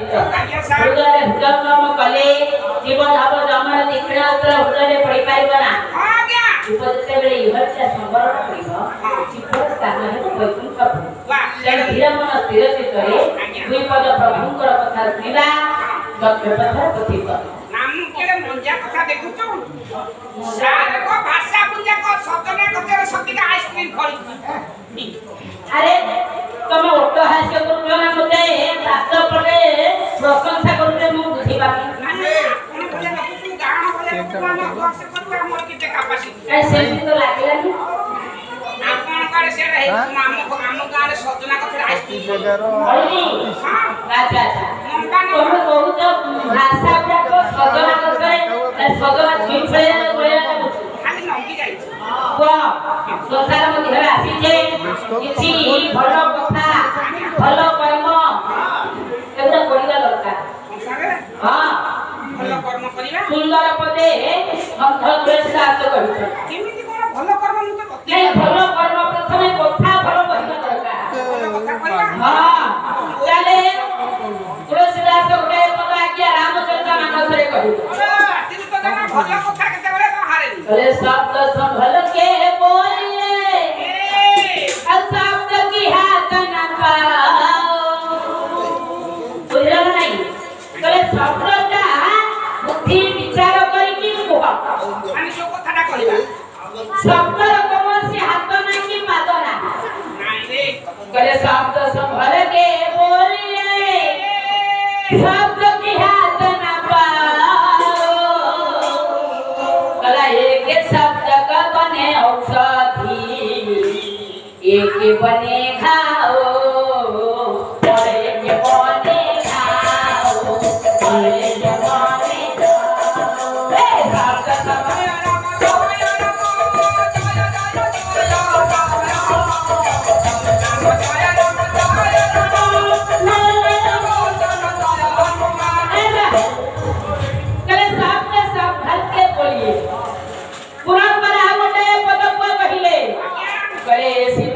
हृदय हृदयंगम कले जीवन भाव जमन तीक्षणास्त्र हृदय पड़ी पाइबना उपजते बेले इहत्या संवरण करिब चित्तर स्थान हेतु वैकुंठ तेणु धीर मन स्थिर चित्तरे दुई पद प्रभुंकर कथा शुणिबा गम्य पथर पथिब नाम केले मंजा कथा देखुचो सारे को भाषा पुंजा को सतना कथेर सतिका आइसक्रीम खरी अरे तमे ओटो हास्य करूछ ना मते शास्त्र पले प्रशंसा करूछ मु बुझी पाबी कोन बोले तू गाण बोले तू हम वर्ष करू हमर किते कैपेसिटी ए सेठी तो लागलानी आपन काले से रहे नाम हम गारे सजना कथेर आइसक्रीम जगारो अच्छा अच्छा तमे कहूछ भाषा पूरा को सजना कथेर सजना झिम छळे बोले खाली नंगी जाई संसार मध्य आसीछे किछि भल कथा भल कर्म एबरा करिया दरकार संसारे हां भल कर्म करिया सुंदर पदे अंध तुलसीदास कहिछ केमिति कोन भल कर्म मु तो कति नहीं भल कर्म प्रथमे कथा भल कहिया दरकार कथा करिया हां ताले तुलसीदास गोटे पद आज्ञा रामचंद्र मानसरे कहिछ तिन तो जाना भल कथा केते बेले तो हारे बोले शब्द संभल के बोलिए शब्द की हाथ न पाओ बुझल नहीं बोले शब्दटा बुद्धि विचार करके कह माने जो कथाटा कहलिबा शब्द कौनसी हाथ नहीं कि पाद ना नाही रे बोले शब्द संभल के बोलिए शब्द की हाथ न पाओ कला एक शब्द का बने औषधि एक बने खाओ और एक बने खाओ और एक बने खाओ ए शब्द संभल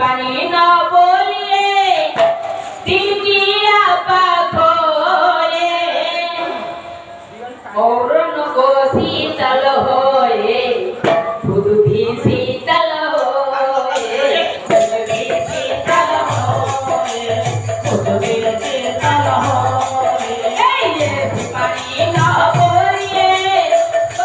पानी न बोलिए दिल की आपा खोए और न को शीतल होए खुद भी